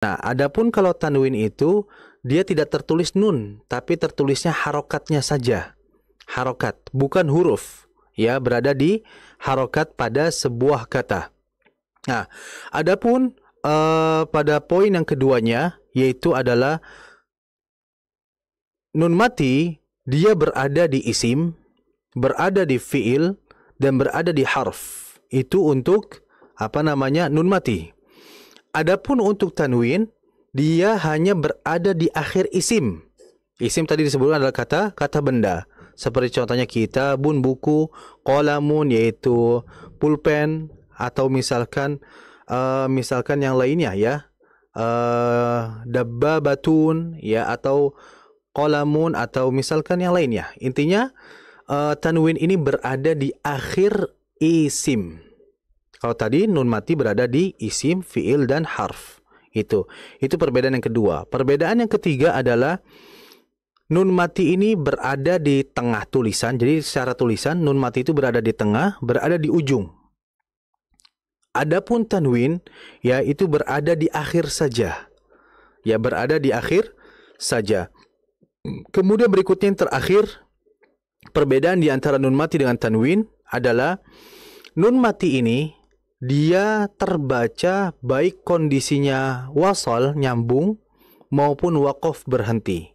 Nah, adapun kalau tanwin itu dia tidak tertulis nun, tapi tertulisnya harokatnya saja. Harokat, bukan huruf. Ya, berada di harokat pada sebuah kata. Nah, adapun pada poin yang keduanya, yaitu adalah nun mati, dia berada di isim, berada di fiil, dan berada di harf. Itu untuk nun mati. Adapun untuk tanwin, dia hanya berada di akhir isim. Isim tadi disebutkan adalah kata benda. Seperti contohnya kitabun, buku, qalamun, yaitu pulpen, atau misalkan yang lainnya ya. Dabbabatun ya, atau qalamun, atau misalkan yang lainnya. Intinya tanwin ini berada di akhir isim. Kalau tadi nun mati berada di isim, fiil, dan harf. Itu perbedaan yang kedua. Perbedaan yang ketiga adalah nun mati ini berada di tengah tulisan. Jadi secara tulisan nun mati itu berada di tengah, berada di ujung. Adapun tanwin ya itu berada di akhir saja. Ya, berada di akhir saja. Kemudian berikutnya yang terakhir, perbedaan di antara nun mati dengan tanwin adalah nun mati ini dia terbaca baik kondisinya wasal, nyambung, maupun waqaf, berhenti.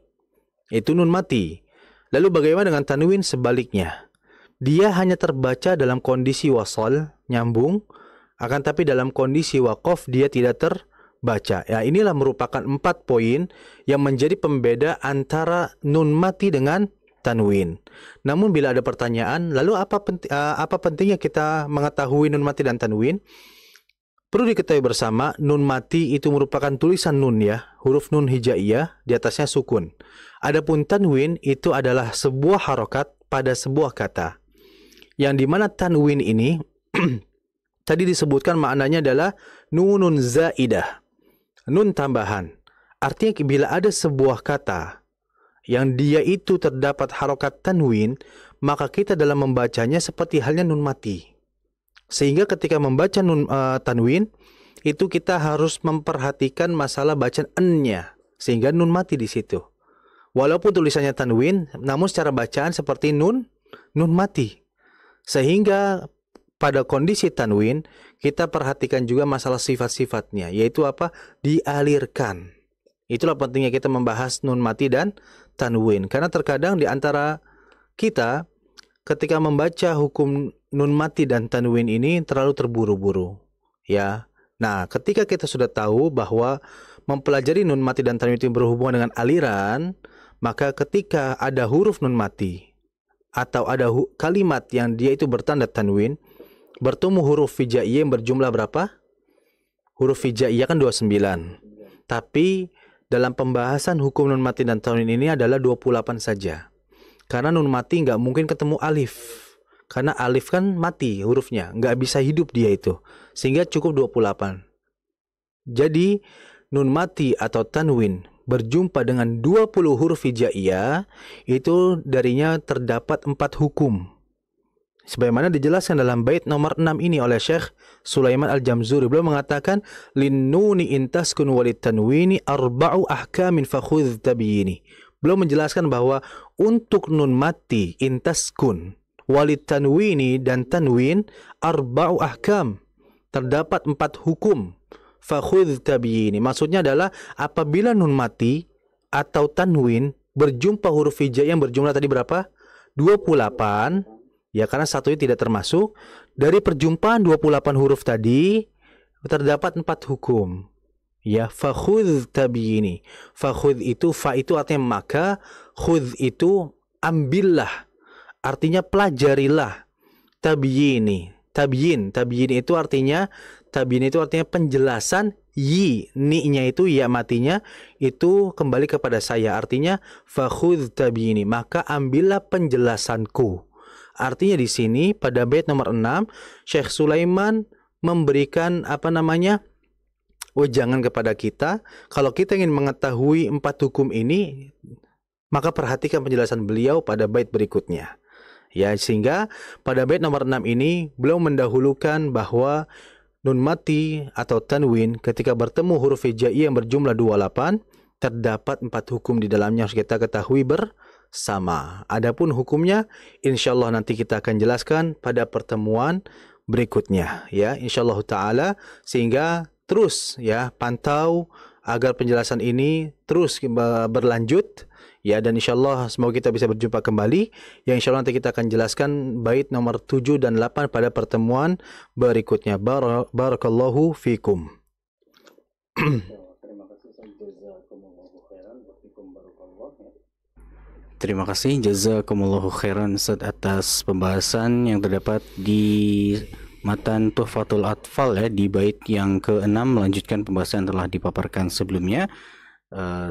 Itu nun mati. Lalu bagaimana dengan tanwin sebaliknya? Dia hanya terbaca dalam kondisi wasal, nyambung, akan tapi dalam kondisi waqaf dia tidak terbaca. Ya, inilah merupakan 4 poin yang menjadi pembeda antara nun mati dengan tanwin. Namun bila ada pertanyaan, lalu apa pentingnya kita mengetahui nun mati dan tanwin? Perlu diketahui bersama, nun mati itu merupakan tulisan nun ya, huruf nun hijaiyah, di atasnya sukun. Adapun tanwin itu adalah sebuah harokat pada sebuah kata. Yang dimana tanwin ini tadi disebutkan maknanya adalah nunun zaidah, nun tambahan. Artinya bila ada sebuah kata yang dia itu terdapat harokat tanwin, maka kita dalam membacanya seperti halnya nun mati. Sehingga ketika membaca tanwin, itu kita harus memperhatikan masalah bacaan n-nya, sehingga nun mati di situ. Walaupun tulisannya tanwin, namun secara bacaan seperti nun mati. Sehingga pada kondisi tanwin, kita perhatikan juga masalah sifat-sifatnya, yaitu apa? Dialirkan. Itulah pentingnya kita membahas nun mati dan tanwin. Karena terkadang di antara kita ketika membaca hukum nun mati dan tanwin ini terlalu terburu-buru. Ya. Nah, ketika kita sudah tahu bahwa mempelajari nun mati dan tanwin itu berhubungan dengan aliran, maka ketika ada huruf nun mati atau ada kalimat yang dia itu bertanda tanwin, bertemu huruf hijaiyah yang berjumlah berapa? Huruf hijaiyah kan 29. Tapi dalam pembahasan hukum nun mati dan tanwin ini adalah 28 saja. Karena nun mati nggak mungkin ketemu alif. Karena alif kan mati hurufnya, nggak bisa hidup dia itu. Sehingga cukup 28. Jadi nun mati atau tanwin berjumpa dengan 20 huruf hijaiyah, itu darinya terdapat 4 hukum. Sebagaimana dijelaskan dalam bait nomor 6 ini oleh Syekh Sulaiman Al-Jamzuri. Beliau mengatakan, linnuni intaskun walit tanwini arba'u ahkamin fakhudh tabyini. Beliau menjelaskan bahwa untuk nun mati intaskun walit tanwini dan tanwin arba'u ahkam, terdapat 4 hukum. Fakhudh tabyini. Maksudnya adalah apabila nun mati atau tanwin berjumpa huruf hijaiyah yang berjumlah tadi berapa? 28. Ya, karena satu ini tidak termasuk. Dari perjumpaan 28 huruf tadi terdapat 4 hukum. Ya, fakhudh tabyini. Fakhudh itu, fa itu artinya maka, khudh itu ambillah. Artinya pelajarilah. Tabyini. Tabyin itu artinya penjelasan. Ni-nya itu ya matinya itu kembali kepada saya. Artinya fakhudh tabyini, maka ambillah penjelasanku. Artinya di sini pada bait nomor 6 Syekh Sulaiman memberikan wejangan kepada kita. Kalau kita ingin mengetahui 4 hukum ini, maka perhatikan penjelasan beliau pada bait berikutnya. Ya, sehingga pada bait nomor 6 ini beliau mendahulukan bahwa nun mati atau tanwin ketika bertemu huruf hijaiyah yang berjumlah 28, terdapat 4 hukum di dalamnya harus kita ketahui bersama. Adapun hukumnya insyaallah nanti kita akan jelaskan pada pertemuan berikutnya ya, insyaallah taala, sehingga terus ya pantau agar penjelasan ini terus berlanjut ya, dan insyaallah semoga kita bisa berjumpa kembali. Yang insyaallah nanti kita akan jelaskan bait nomor 7 dan 8 pada pertemuan berikutnya. Barakallahu fikum. Terima kasih jazakumullahu khairan Ustaz atas pembahasan yang terdapat di matan Tuhfatul Atfal ya, di bait yang ke-6 melanjutkan pembahasan yang telah dipaparkan sebelumnya.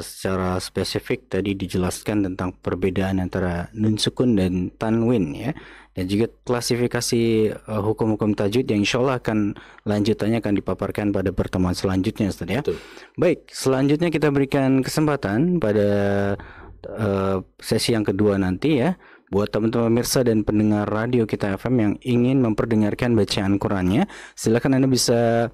Secara spesifik tadi dijelaskan tentang perbedaan antara nun sukun dan tanwin ya, dan juga klasifikasi hukum-hukum tajwid yang insyaallah akan lanjutannya akan dipaparkan pada pertemuan selanjutnya Ustaz ya. Betul. Baik, selanjutnya kita berikan kesempatan pada sesi yang kedua nanti ya, buat teman-teman pemirsa dan pendengar radio kita FM yang ingin memperdengarkan bacaan Qur'annya, silakan Anda bisa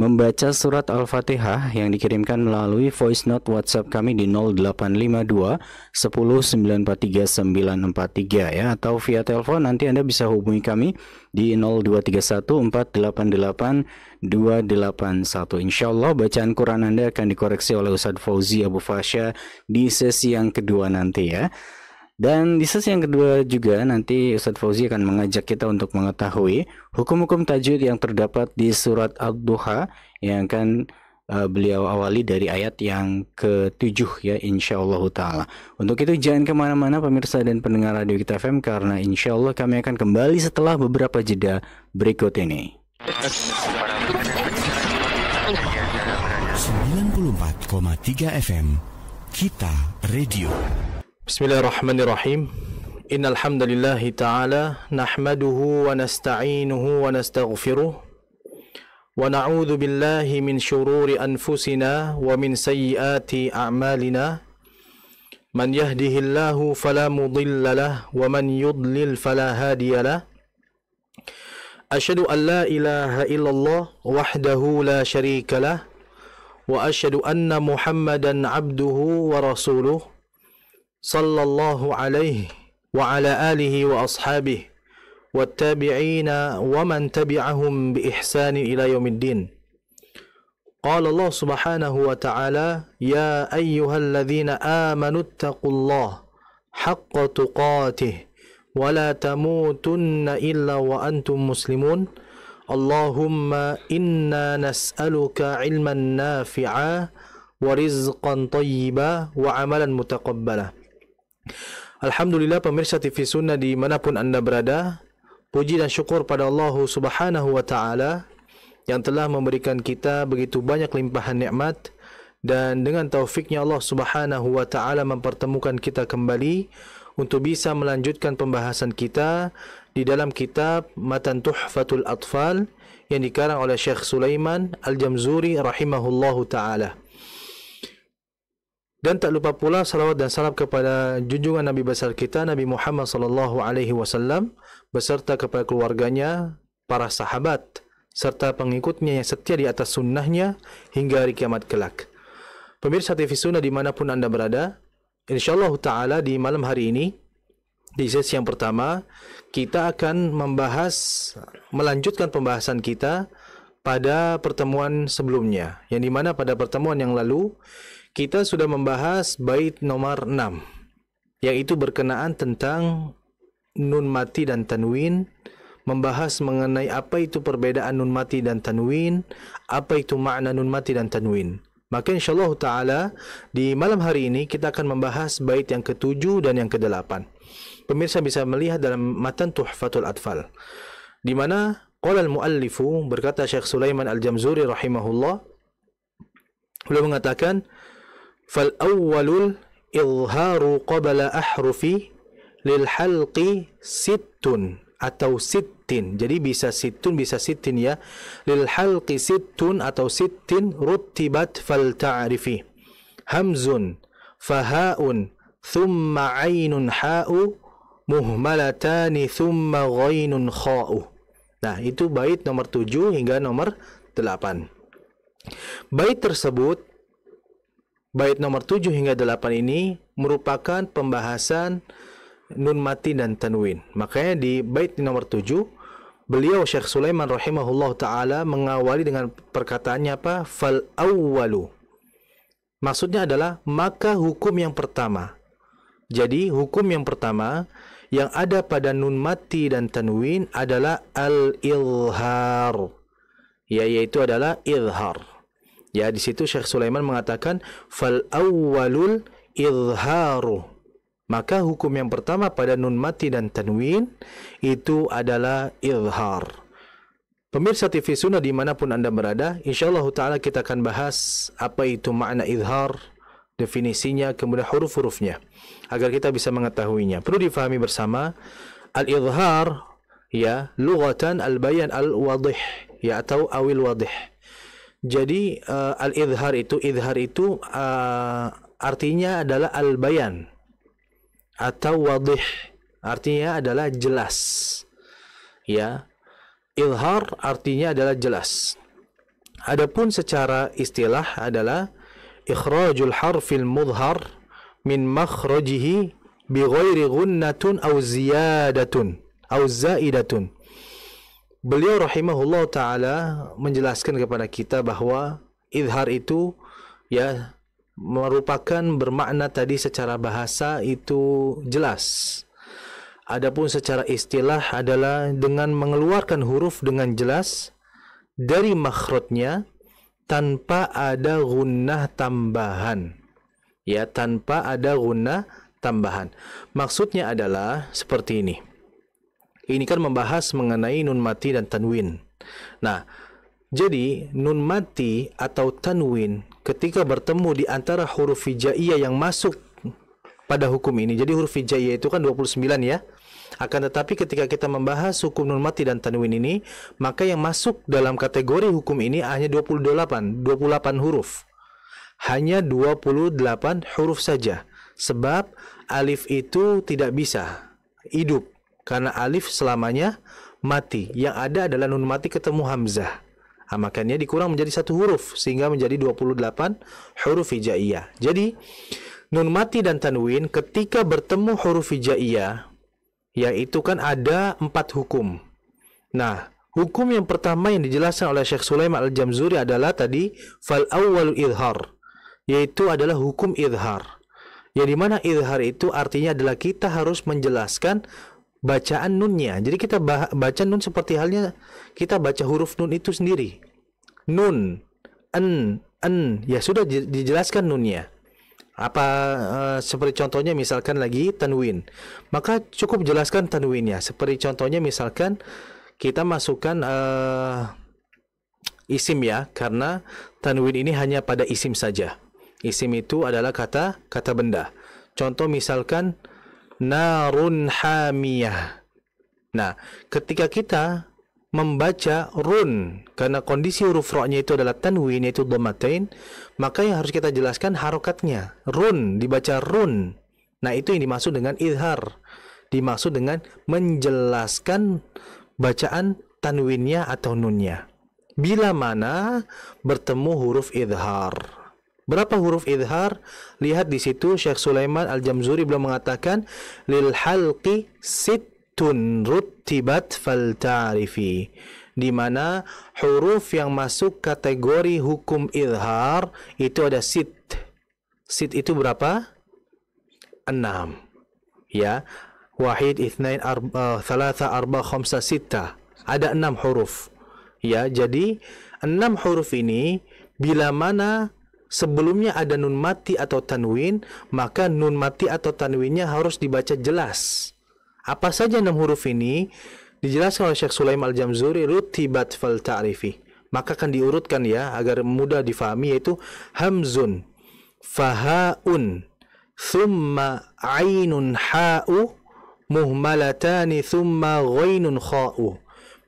membaca surat Al-Fatihah yang dikirimkan melalui voice note WhatsApp kami di 0852 10 943 943 ya, atau via telepon nanti Anda bisa hubungi kami di 0231 488 281. Insyaallah bacaan Quran Anda akan dikoreksi oleh Ustaz Fauzi Abu Fasya di sesi yang kedua nanti ya. Dan di sesi yang kedua juga nanti Ustaz Fauzi akan mengajak kita untuk mengetahui hukum-hukum tajwid yang terdapat di surat Ad-Duha yang akan beliau awali dari ayat yang ke-7 ya, insyaallah ta'ala. Untuk itu jangan kemana-mana pemirsa dan pendengar radio kita FM, karena insyaallah kami akan kembali setelah beberapa jeda berikut ini. 94,3 FM Kita Radio. Bismillahirrahmanirrahim. Innal hamdalillah ta'ala nahmaduhu wa nasta'inuhu wa nastaghfiruh wa na'udzu billahi min shururi anfusina wa min sayyiati a'malina. Man yahdihillahu fala mudilla lahu wa man yudlil fala hadiya lahu. Asyhadu an la ilaha illallah wahdahu la syarika lahu wa asyhadu anna Muhammadan abduhu wa rasuluh sallallahu alaihi wa ala alihi wa ashabihi wattabi'ina wa man tabi'ahum bi ihsanin ila yaumiddin. Qala Allah subhanahu wa ta'ala, ya ayyuhalladzina amanu taqullaha haqqa tuqatih wa la tamutunna illa wa antum muslimun. Allahumma inna nas'aluka ilman nafi'a wa rizqan tayyiba wa amalan mutaqabbala. Alhamdulillah pemirsa TV Sunnah dimanapun anda berada, puji dan syukur pada Allah subhanahu wa ta'ala yang telah memberikan kita begitu banyak limpahan nikmat, dan dengan taufiknya Allah subhanahu wa ta'ala mempertemukan kita kembali untuk bisa melanjutkan pembahasan kita di dalam kitab Matan Tuhfatul Atfal yang dikarang oleh Syekh Sulaiman Al-Jamzuri rahimahullahu ta'ala. Dan tak lupa pula salawat dan salam kepada junjungan Nabi besar kita Nabi Muhammad sallallahu alaihi wasallam beserta kepada keluarganya, para sahabat serta pengikutnya yang setia di atas sunnahnya hingga hari kiamat kelak. Pemirsa TV Sunnah dimanapun anda berada, insyaallah ta'ala di malam hari ini di sesi yang pertama kita akan melanjutkan pembahasan kita pada pertemuan sebelumnya, yang dimana pada pertemuan yang lalu kita sudah membahas bait nomor 6, yaitu berkenaan tentang nun mati dan tanwin, membahas mengenai apa itu perbedaan nun mati dan tanwin, apa itu makna nun mati dan tanwin. Maka insyaallah ta'ala di malam hari ini kita akan membahas bait yang ke-7 dan yang ke-8. Pemirsa bisa melihat dalam matan Tuhfatul Atfal, di mana qala al-muallifu, berkata Syekh Sulaiman Al-Jamzuri rahimahullah, beliau mengatakan fal awwalul izharu qabla ahrufi lil halqi sittun atau sittin. Jadi bisa sittun bisa sittin ya. Lil halqi sittun atau sittin rutibat fal ta'rifi. Hamzun fahaun thumma ainun ha'u muhmalatani thumma ghainun kha'u. Nah, itu bait nomor 7 hingga nomor 8. Bait tersebut, bait nomor 7 hingga 8 ini merupakan pembahasan nun mati dan tanwin. Makanya di bait nomor 7, beliau Syekh Sulaiman rahimahullah ta'ala mengawali dengan perkataannya apa? Fal awwalu. Maksudnya adalah maka hukum yang pertama. Jadi hukum yang pertama yang ada pada nun mati dan tanwin adalah al-izhar. Ya, yaitu adalah izhar. Ya, di situ Syekh Sulaiman mengatakan fal awwalul izharu. Maka hukum yang pertama pada nun mati dan tanwin itu adalah izhar. Pemirsa TV Sunnah dimanapun Anda berada, insyaAllah ta'ala kita akan bahas apa itu makna izhar, definisinya, kemudian huruf-hurufnya, agar kita bisa mengetahuinya. Perlu difahami bersama, al-izhar, ya, lughatan al-bayan al-wadih, ya, atau awil wadih. Jadi, al-izhar itu artinya adalah al-bayan, atau wadih, artinya adalah jelas. Ya, izhar artinya adalah jelas. Adapun secara istilah adalah ikhrajul harfil mudhar min makhrajihi bighairi gunnatun aw ziyadatun aw zaidatun. Beliau rahimahullah ta'ala menjelaskan kepada kita bahwa izhar itu ya merupakan bermakna tadi secara bahasa itu jelas. Adapun secara istilah adalah dengan mengeluarkan huruf dengan jelas dari makhrajnya tanpa ada gunnah tambahan. Ya, tanpa ada gunnah tambahan. Maksudnya adalah seperti ini. Ini kan membahas mengenai nun mati dan tanwin. Nah, jadi nun mati atau tanwin ketika bertemu di antara huruf hijaiyah yang masuk pada hukum ini. Jadi huruf hijaiyah itu kan 29 ya. Akan tetapi ketika kita membahas hukum nun mati dan tanwin ini, maka yang masuk dalam kategori hukum ini hanya 28 huruf. Hanya 28 huruf saja. Sebab alif itu tidak bisa hidup karena alif selamanya mati. Yang ada adalah nun mati ketemu hamzah. Makanya dikurang menjadi 1 huruf sehingga menjadi 28 huruf hijaiyah. Jadi nun mati dan tanwin ketika bertemu huruf hijaiyah, yaitu kan ada 4 hukum. Nah, hukum yang pertama yang dijelaskan oleh Syekh Sulaiman Al-Jamzuri adalah tadi fal awwalu izhar, yaitu adalah hukum izhar. Yang dimana izhar itu artinya adalah kita harus menjelaskan bacaan nunnya. Jadi kita baca nun seperti halnya kita baca huruf nun itu sendiri. Nun, an, ya sudah dijelaskan nunnya. Seperti contohnya misalkan lagi tanwin, maka cukup jelaskan tanwinnya. Seperti contohnya misalkan kita masukkan isim ya, karena tanwin ini hanya pada isim saja. Isim itu adalah kata benda. Contoh misalkan narun hamiyah. Nah, ketika kita membaca run, karena kondisi huruf ra-nya itu adalah tanwin, yaitu dhammatain, maka yang harus kita jelaskan harokatnya. Run, dibaca run. Nah, itu yang dimaksud dengan izhar. Dimaksud dengan menjelaskan bacaan tanwinnya atau nunnya. Bila mana bertemu huruf izhar. Berapa huruf izhar? Lihat di situ Syekh Sulaiman Al-Jamzuri belum mengatakan lil halqi sittun ruttibat fal ta'rifi, di mana huruf yang masuk kategori hukum izhar itu ada sit. Sit itu berapa? 6. Ya. Wahid, ithnain, thalatha, arba, khamsa, sitta. Ada 6 huruf. Ya, jadi 6 huruf ini bila mana sebelumnya ada nun mati atau tanwin, maka nun mati atau tanwinnya harus dibaca jelas. Apa saja 6 huruf ini? Dijelaskan oleh Syekh Sulaiman Al-Jamzuri, rutibat fal ta'rifi. Maka akan diurutkan ya, agar mudah difahami, yaitu hamzun, fahaun, thumma ainun ha'u, muhmalatani, thumma ghainun kha'u.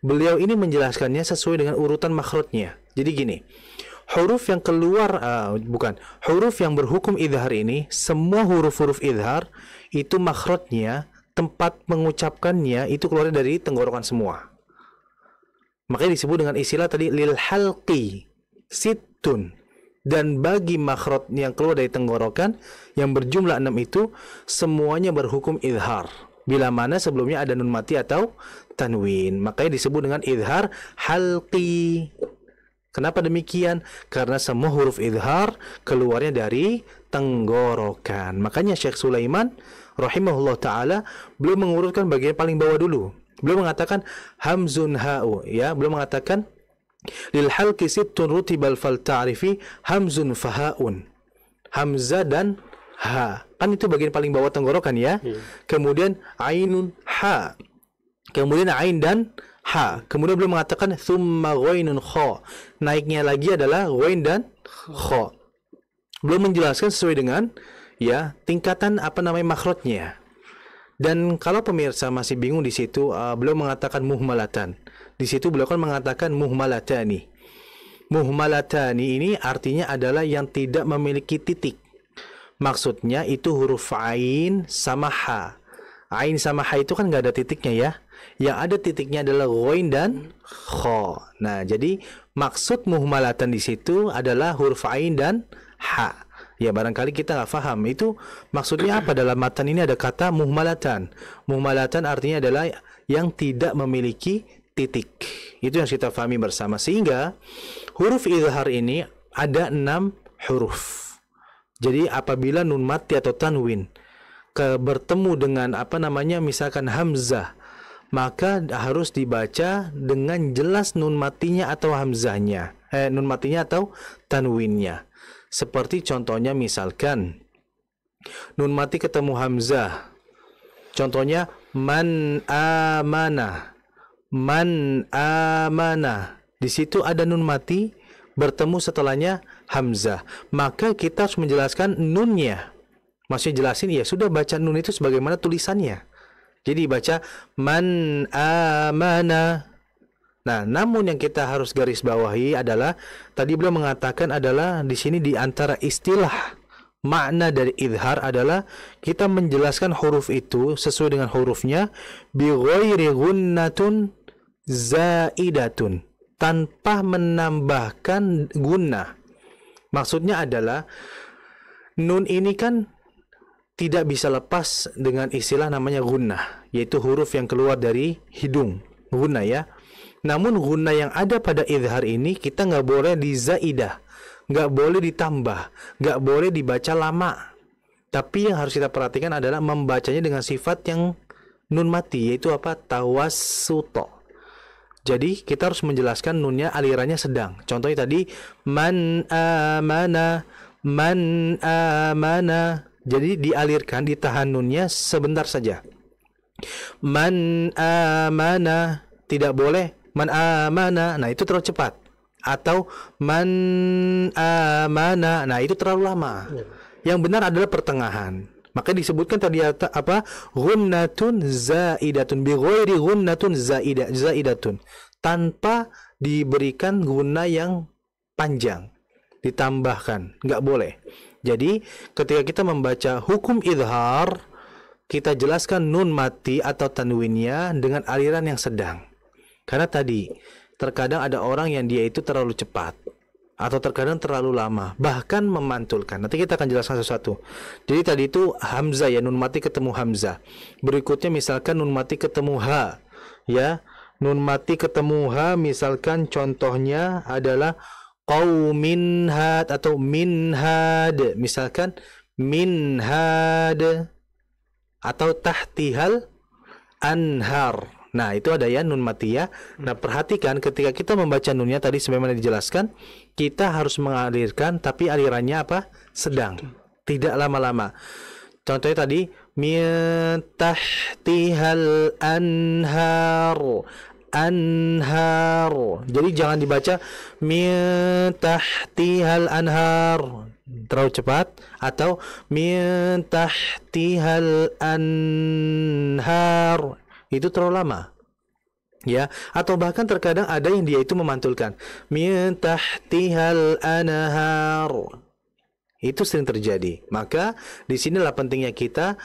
Beliau ini menjelaskannya sesuai dengan urutan makhrajnya. Jadi gini, huruf yang keluar, huruf yang berhukum izhar ini, semua huruf-huruf izhar itu makhrajnya, tempat mengucapkannya itu keluar dari tenggorokan semua. Makanya disebut dengan istilah tadi lil halqi sittun. Dan bagi makhraj yang keluar dari tenggorokan yang berjumlah 6 itu semuanya berhukum idhar. Bila mana sebelumnya ada nun mati atau tanwin. Makanya disebut dengan idhar halqi. Kenapa demikian? Karena semua huruf idhar keluarnya dari tenggorokan. Makanya Syekh Sulaiman rahimahullah ta'ala belum mengurutkan bagian paling bawah dulu. Belum mengatakan hamzun ha'u. Ya, belum mengatakan lil halqi sittun rutibal fal ta'rifi hamzun fahaun. Hamzah dan ha. Kan itu bagian paling bawah tenggorokan ya. Kemudian ainun ha. Kemudian ain dan ha. Kemudian belum mengatakan thumma ghainun kha. Naiknya lagi adalah ghain dan kha. Belum menjelaskan sesuai dengan ya tingkatan makhrajnya. Dan kalau pemirsa masih bingung di situ, belum mengatakan muhmalatan. Di situ beliau kan mengatakan muhmalatani. Muhmalatani ini artinya adalah yang tidak memiliki titik. Maksudnya itu huruf ain sama ha. Ain sama ha itu kan nggak ada titiknya ya. Yang ada titiknya adalah ghain dan kha. Nah, jadi maksud muhmalatan di situ adalah huruf ain dan ha. Ya, barangkali kita nggak paham itu maksudnya apa. Dalam matan ini ada kata muhmalatan. Muhmalatan artinya adalah yang tidak memiliki titik. Itu yang kita pahami bersama. Sehingga huruf idhar ini ada 6 huruf. Jadi apabila nun mati atau tanwin bertemu dengan misalkan hamzah, maka harus dibaca dengan jelas nun matinya atau hamzahnya. Nun matinya atau tanwinnya. Seperti contohnya misalkan nun mati ketemu hamzah. Contohnya man amana. Man amana. Di situ ada nun mati bertemu setelahnya hamzah. Maka kita harus menjelaskan nunnya. Maksudnya jelasin ya sudah baca nun itu sebagaimana tulisannya. Jadi baca man amana. Nah, namun yang kita harus garis bawahi adalah tadi beliau mengatakan adalah di sini di antara istilah makna dari idhar adalah kita menjelaskan huruf itu sesuai dengan hurufnya bi ghairi gunnatun zaidatun, tanpa menambahkan gunnah. Maksudnya adalah nun ini kan tidak bisa lepas dengan istilah namanya gunnah, yaitu huruf yang keluar dari hidung, gunnah ya. Namun gunnah yang ada pada idhar ini kita nggak boleh dizaidah, nggak boleh ditambah, nggak boleh dibaca lama. Tapi yang harus kita perhatikan adalah membacanya dengan sifat yang nun mati, yaitu apa? Tawassuto. Jadi kita harus menjelaskan nunnya alirannya sedang. Contohnya tadi man amana, man amana. Jadi dialirkan, ditahan nunnya sebentar saja. Man amana, tidak boleh man amana, nah itu terlalu cepat. Atau man amana, nah itu terlalu lama. Yang benar adalah pertengahan. Maka disebutkan tadi apa? Gunnatun zaidatun bi ghairi gunnatun zaidatun. Tanpa diberikan guna yang panjang. Ditambahkan, nggak boleh. Jadi ketika kita membaca hukum idhar, kita jelaskan nun mati atau tanwinnya dengan aliran yang sedang. Karena tadi terkadang ada orang yang dia itu terlalu cepat atau terkadang terlalu lama, bahkan memantulkan. Nanti kita akan jelaskan sesuatu. Jadi tadi itu hamzah ya, nun mati ketemu hamzah. Berikutnya misalkan nun mati ketemu ha. Ya, nun mati ketemu ha misalkan contohnya adalah qaumin had atau min had. Misalkan min had atau tahtihal anhar. Nah, itu ada ya nun mati ya. Nah, perhatikan ketika kita membaca nunnya tadi sebagaimana dijelaskan, kita harus mengalirkan tapi alirannya apa? Sedang. Tidak lama-lama. Contohnya tadi min tahtihal anhar. Anhar. Jadi jangan dibaca min tahtihal anhar. Terlalu cepat, atau min tahtihal anhar. Itu terlalu lama. Ya, atau bahkan terkadang ada yang dia itu memantulkan min tahtihal anhar. Itu sering terjadi. Maka di sinilah pentingnya kita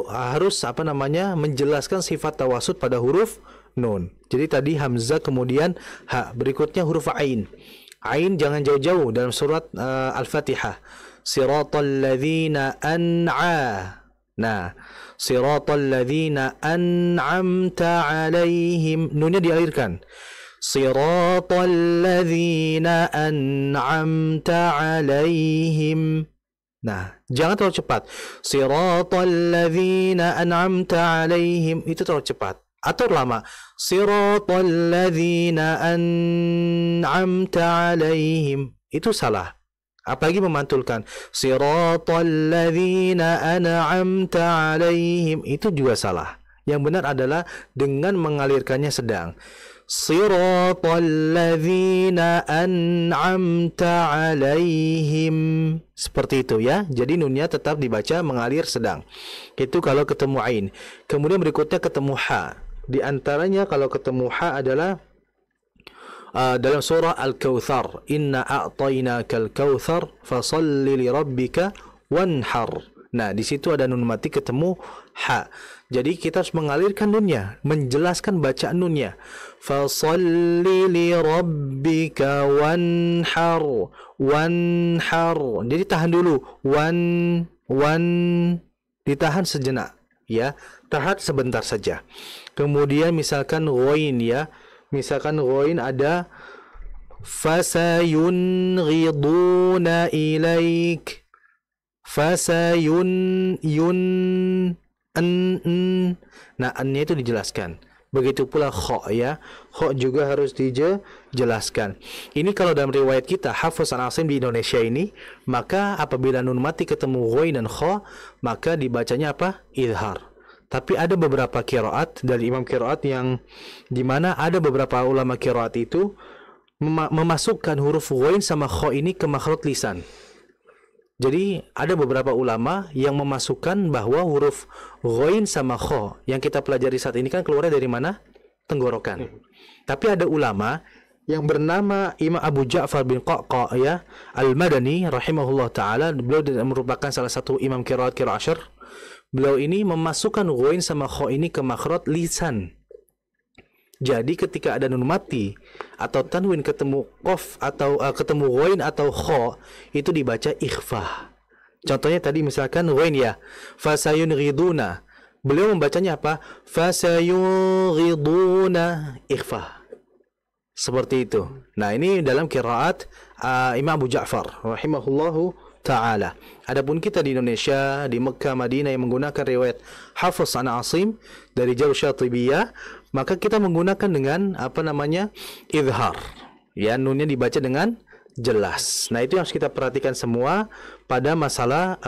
harus menjelaskan sifat tawasud pada huruf nun. Jadi tadi hamzah kemudian ha. Berikutnya huruf ain. Ain jangan jauh-jauh dalam surat Al-Fatihah. Siratal ladzina an'a. Nah, siratal ladzina an'amta 'alaihim. Nunnya dialirkan. Siratal ladzina an'amta 'alaihim. Nah, jangan terlalu cepat. Siratal ladzina an'amta 'alaihim, itu terlalu cepat. Atau lama. Siratal ladzina an'amta 'alaihim, itu salah. Apalagi memantulkan. Siratal ladzina an'amta 'alaihim, itu juga salah. Yang benar adalah dengan mengalirkannya sedang. Siratal ladzina an'amta 'alaihim. Seperti itu ya. Jadi nunnya tetap dibaca mengalir sedang. Itu kalau ketemu ain. Kemudian berikutnya ketemu ha. Di antaranya kalau ketemu ha adalah dalam surah Al-Kautsar, inna a'tainakal kautsar fasalli li rabbika wanhar. Nah, di situ ada nun mati ketemu ha. Jadi kita harus mengalirkan nunnya, menjelaskan bacaan nunnya. Fasalli li rabbika wanhar. Wanhar. Jadi tahan dulu. Ditahan sejenak, ya. Tahan sebentar saja. Kemudian misalkan ghain ya. Misalkan ghain ada fasayunghiduna ilaik. Nah, an-nya itu dijelaskan. Begitu pula kha ya. Kha juga harus dijelaskan. Ini kalau dalam riwayat kita Hafs an Asim di Indonesia ini, maka apabila nun mati ketemu ghain dan kha, maka dibacanya apa? Idhar. Tapi ada beberapa qiraat dari imam qiraat yang dimana ada beberapa ulama qiraat itu memasukkan huruf ghain sama kha ini ke makhraj lisan. Jadi ada beberapa ulama yang memasukkan bahwa huruf ghain sama kha yang kita pelajari saat ini kan keluarnya dari mana? Tenggorokan. Tapi ada ulama yang bernama Imam Abu Ja'far bin Qaqqa ya Al-Madani rahimahullah taala. Beliau merupakan salah satu imam qiraat asyar. Beliau ini memasukkan ghain sama kha ini ke makhraj lisan. Jadi ketika ada nun mati atau tanwin ketemu qaf atau ketemu ghain atau kha, itu dibaca ikhfa. Contohnya tadi misalkan ghain ya, fasayunghiduna. Beliau membacanya apa? Fasayunghiduna ikhfa. Seperti itu. Nah, ini dalam qiraat Imam Abu Ja'far rahimahullahu ta'ala. Adapun kita di Indonesia, di Mekah, Madinah yang menggunakan riwayat Hafs an Asim dari Jauh Syatibiyah, maka kita menggunakan dengan idhar. Ya, nunnya dibaca dengan jelas. Nah, itu yang harus kita perhatikan semua pada masalah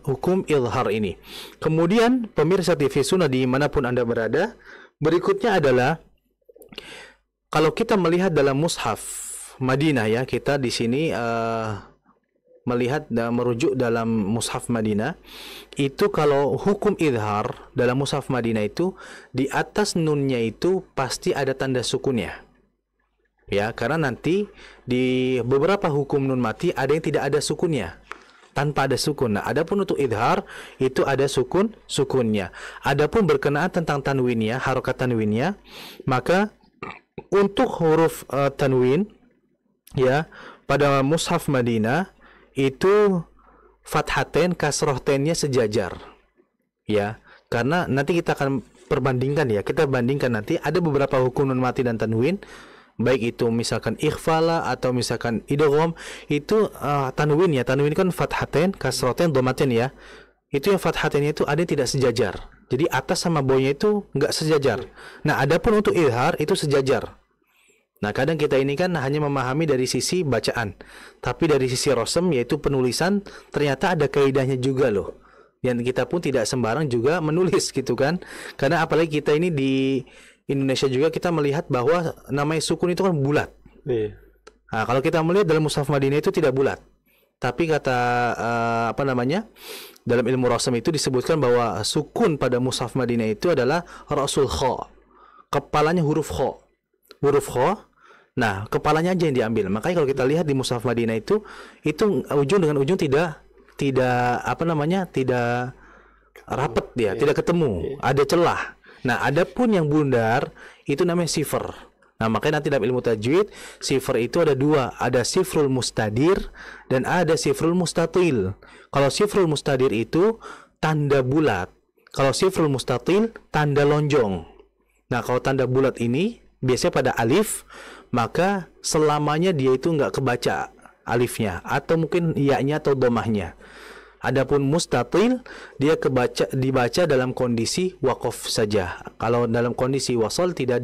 hukum idhar ini. Kemudian pemirsa TV Sunnah dimanapun Anda berada, berikutnya adalah kalau kita melihat dalam mushaf Madinah ya, kita di sini melihat dan merujuk dalam mushaf Madinah, itu kalau hukum idhar dalam mushaf Madinah itu di atas nunnya itu pasti ada tanda sukunnya. Ya, karena nanti di beberapa hukum nun mati ada yang tidak ada sukunnya, tanpa ada sukun. Nah, adapun untuk idhar itu ada sukunnya. Adapun berkenaan tentang tanwinnya, harokat tanwinnya, maka untuk huruf tanwin ya pada mushaf Madinah itu fathatain kasrohtainnya sejajar ya, karena nanti kita akan perbandingkan ya, kita bandingkan nanti ada beberapa hukum nun mati dan tanwin, baik itu misalkan ikhfala atau misalkan idgham, itu tanwin kan fathatain kasrohtain domatin ya, itu yang fathatain itu ada yang tidak sejajar, jadi atas sama bawahnya itu enggak sejajar. Nah, adapun untuk idhar itu sejajar. Nah, kadang kita ini kan hanya memahami dari sisi bacaan, tapi dari sisi rosem yaitu penulisan ternyata ada kaidahnya juga loh. Yang kita pun tidak sembarang juga menulis gitu kan. Karena apalagi kita ini di Indonesia juga kita melihat bahwa namanya sukun itu kan bulat. Iya. Nah, kalau kita melihat dalam mushaf Madinah itu tidak bulat. Tapi kata dalam ilmu rosem itu disebutkan bahwa sukun pada mushaf Madinah itu adalah rasul kha. Kepalanya huruf kha. Huruf kha. Nah, kepalanya aja yang diambil. Makanya kalau kita lihat di mushaf Madinah itu ujung dengan ujung tidak rapat dia, tidak ketemu, ada celah. Nah, adapun yang bundar itu namanya sifr. Nah, makanya nanti dalam ilmu tajwid, sifr itu ada dua, ada sifrul mustadir dan ada sifrul mustatil. Kalau sifrul mustadir itu tanda bulat, kalau sifrul mustatil tanda lonjong. Nah, kalau tanda bulat ini biasanya pada alif, maka selamanya dia itu nggak kebaca alifnya, atau mungkin ya-nya atau domahnya. Adapun mustatil dia dibaca dalam kondisi waqaf saja. Kalau dalam kondisi wasal tidak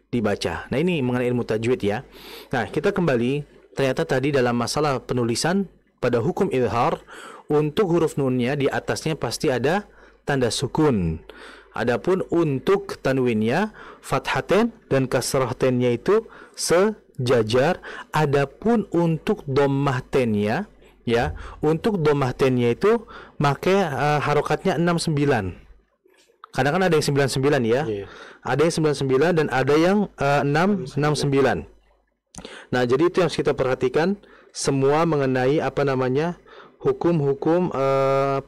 dibaca. Nah, ini mengenai ilmu tajwid ya. Nah, kita kembali, ternyata tadi dalam masalah penulisan pada hukum izhar, untuk huruf nunnya di atasnya pasti ada tanda sukun. Adapun untuk tanwinnya fathaten dan kasratennya itu sejajar. Adapun untuk dhammah tennya, ya, untuk dhammah tennya itu pakai harokatnya 69. Kadang kan ada yang 99 ya. Ada yang 99 dan ada yang 669. Nah, jadi itu yang harus kita perhatikan semua mengenai hukum-hukum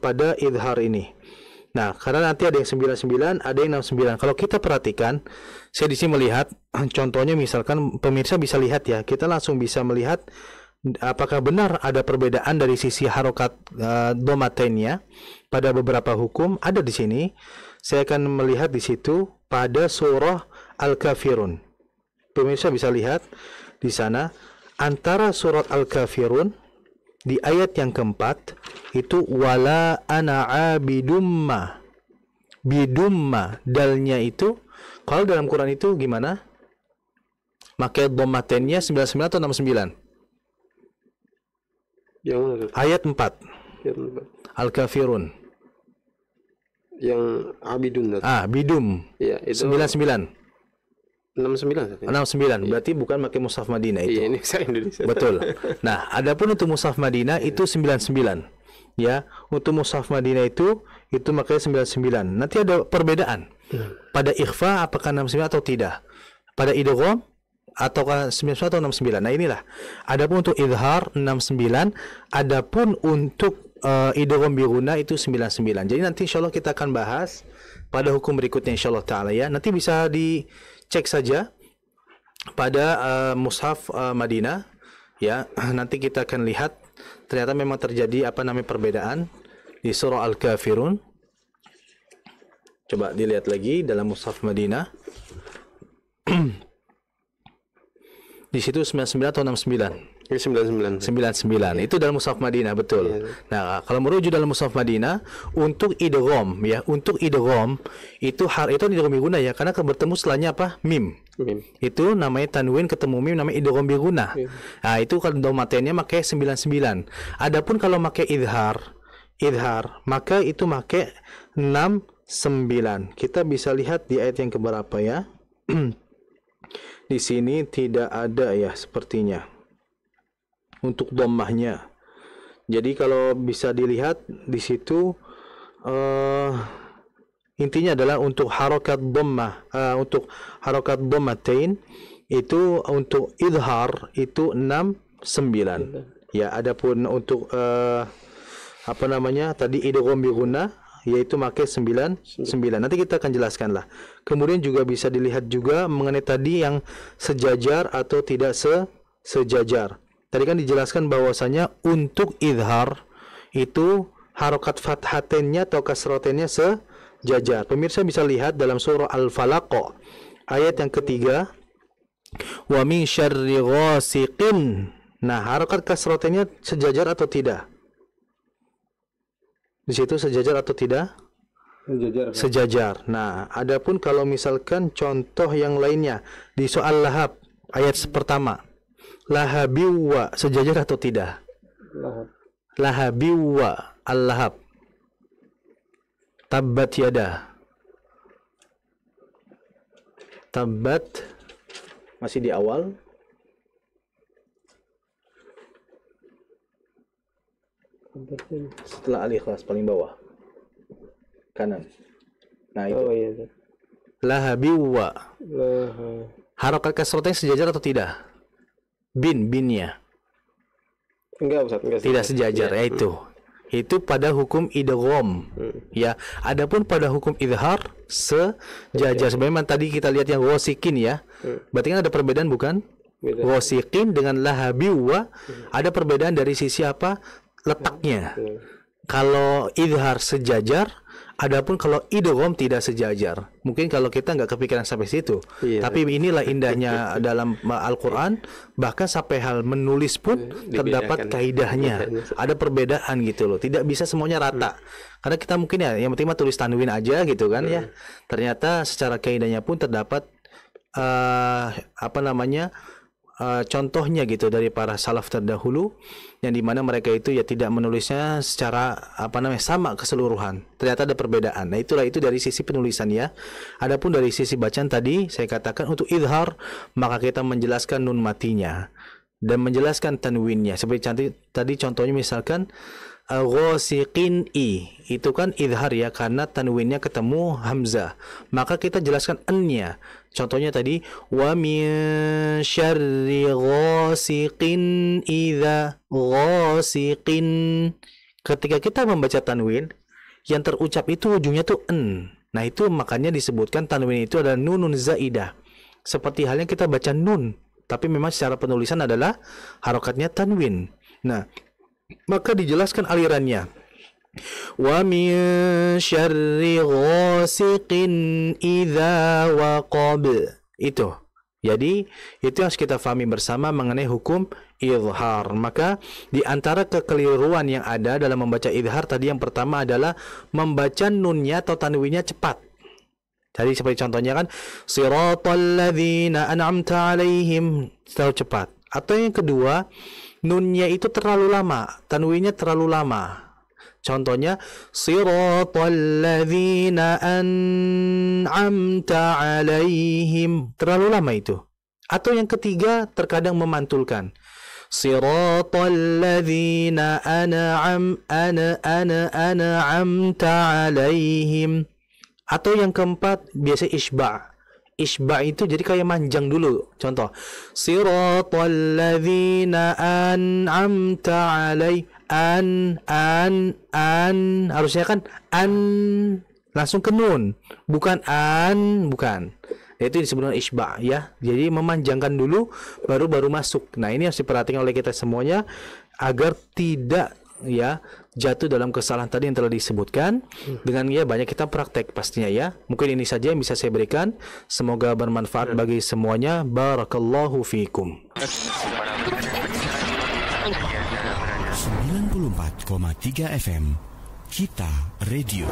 pada izhar ini. Nah, karena nanti ada yang 99, ada yang 69. Kalau kita perhatikan, saya di sini melihat contohnya, misalkan pemirsa bisa lihat ya, kita langsung bisa melihat apakah benar ada perbedaan dari sisi harokat domatennya pada beberapa hukum. Ada di sini. Saya akan melihat di situ pada surah Al-Kafirun. Pemirsa bisa lihat di sana antara surat Al-Kafirun di ayat yang keempat itu wala ana abidumma. Bidumma dalnya itu kalau dalam Quran itu gimana? Maka dhammatennya 99 atau 69? Yang mana? Ayat 4. Al-Kafirun. Yang abidun. Bidum. Ya, itu 99. 69. 69. Berarti bukan pakai mushaf Madinah itu. Iya, ini saya Indonesia. Betul. Nah, adapun untuk mushaf Madinah itu 99. Ya, untuk mushaf Madinah itu makanya 99. Nanti ada perbedaan. Pada ikhfa apakah 69 atau tidak? Pada idgham ataukah 99 atau 69. Nah, inilah. Adapun untuk izhar 69, adapun untuk idgham bi ghunna itu 99. Jadi nanti insyaallah kita akan bahas pada hukum berikutnya insyaallah taala ya. Nanti bisa dicek saja pada mushaf Madinah ya. Nanti kita akan lihat ternyata memang terjadi perbedaan di surah Al-Kafirun. Coba dilihat lagi dalam mushaf Madinah. Di situ 99 atau 69? 99. 99. Itu dalam mushaf Madinah, betul. Nah, kalau merujuk dalam mushaf Madinah untuk idgham ya, untuk idgham itu idgham bi ghunna ya, karena bertemu setelahnya apa? Mim. Itu namanya tanwin ketemu mim, namanya idgham bi ghunna. Nah, itu kalau dhammatennya pakai 99. Adapun kalau pakai izhar, maka itu pakai 69. Kita bisa lihat di ayat yang keberapa ya? Di sini tidak ada ya sepertinya untuk dhammahnya. Jadi kalau bisa dilihat di situ intinya adalah untuk harokat dhammah, untuk harokat dhammatain itu untuk izhar itu 69. Ya, adapun untuk tadi idgham bi ghunna yaitu pakai 99. Nanti kita akan jelaskan lah. Kemudian juga bisa dilihat juga mengenai tadi yang sejajar atau tidak sejajar. Tadi kan dijelaskan bahwasanya untuk izhar itu harokat fathatennya atau kasratennya sejajar. Pemirsa bisa lihat dalam surah Al-Falaq ayat yang ketiga, wa min syarri ghasiqin. Nah, harokat kasratennya sejajar atau tidak? Di situ sejajar atau tidak? Sejajar. Nah, adapun kalau misalkan contoh yang lainnya di soal Lahab ayat pertama, lahabiwa sejajar atau tidak? Lahabiwa al-lahab. Tabbat yada. Tabbat masih di awal. Setelah al-ikhlas paling bawah kanan. Nah, itu. Oh iya. Lahabiwa. Harokat kasratnya sejajar atau tidak? Binnya. Enggak, Ustaz, tidak sejajar ya. Itu pada hukum idgham ya. Adapun pada hukum izhar sejajar. Sebenarnya tadi kita lihat yang ghasiqin ya. Berarti kan ada perbedaan bukan? Beda. Ghasiqin dengan lahabi wa ada perbedaan dari sisi apa? Letaknya. Kalau idhar sejajar, adapun kalau idgham tidak sejajar. Mungkin kalau kita nggak kepikiran sampai situ. Iya. Tapi inilah indahnya dalam Al-Quran. Bahkan sampai hal menulis pun terdapat kaidahnya. Ada perbedaan gitu loh. Tidak bisa semuanya rata. Karena kita mungkin ya yang penting mah tulis tanwin aja gitu kan ya. Ternyata secara kaidahnya pun terdapat contohnya gitu dari para salaf terdahulu yang dimana mereka itu ya tidak menulisnya secara sama keseluruhan. Ternyata ada perbedaan. Nah itulah itu dari sisi penulisan ya. Adapun dari sisi bacaan tadi saya katakan untuk idhar maka kita menjelaskan nun matinya dan menjelaskan tanwinnya. Seperti tadi contohnya misalkan ghasiqin itu kan idhar ya karena tanwinnya ketemu hamzah. Maka kita jelaskan n-nya. Contohnya tadi wa min syarri ghasiqin idza ghasiqin. Ketika kita membaca tanwin yang terucap itu ujungnya tuh n. Nah itu makanya disebutkan tanwin itu adalah nunun zaidah. Seperti halnya kita baca nun, tapi memang secara penulisan adalah harokatnya tanwin. Nah, maka dijelaskan alirannya. Wa min syarri ghasiqin idza waqab. Itu. Jadi, itu yang harus kita fahami bersama mengenai hukum izhar. Maka di antara kekeliruan yang ada dalam membaca izhar tadi yang pertama adalah membaca nunnya atau tanwinnya cepat. Jadi seperti contohnya kan siratal ladzina an'amta 'alaihim, terlalu cepat. Atau yang kedua, nunnya itu terlalu lama, tanwinnya terlalu lama. Contohnya siratal ladzina an'amta 'alaihim, terlalu lama itu. Atau yang ketiga, terkadang memantulkan. Siratal ladzina an'amta 'alaihim. Atau yang keempat, biasa isba'. Isba' itu jadi kayak manjang dulu. Contoh, siratal ladzina an'amta 'alaihim. Harusnya kan an langsung ke nun, bukan bukan. Itu disebut dengan isba' ya. Jadi memanjangkan dulu baru masuk. Nah, ini harus diperhatikan oleh kita semuanya agar tidak ya jatuh dalam kesalahan tadi yang telah disebutkan. Dengan ya banyak kita praktek pastinya ya. Mungkin ini saja yang bisa saya berikan. Semoga bermanfaat bagi semuanya. Barakallahu fiikum. 94,3 FM Kita Radio.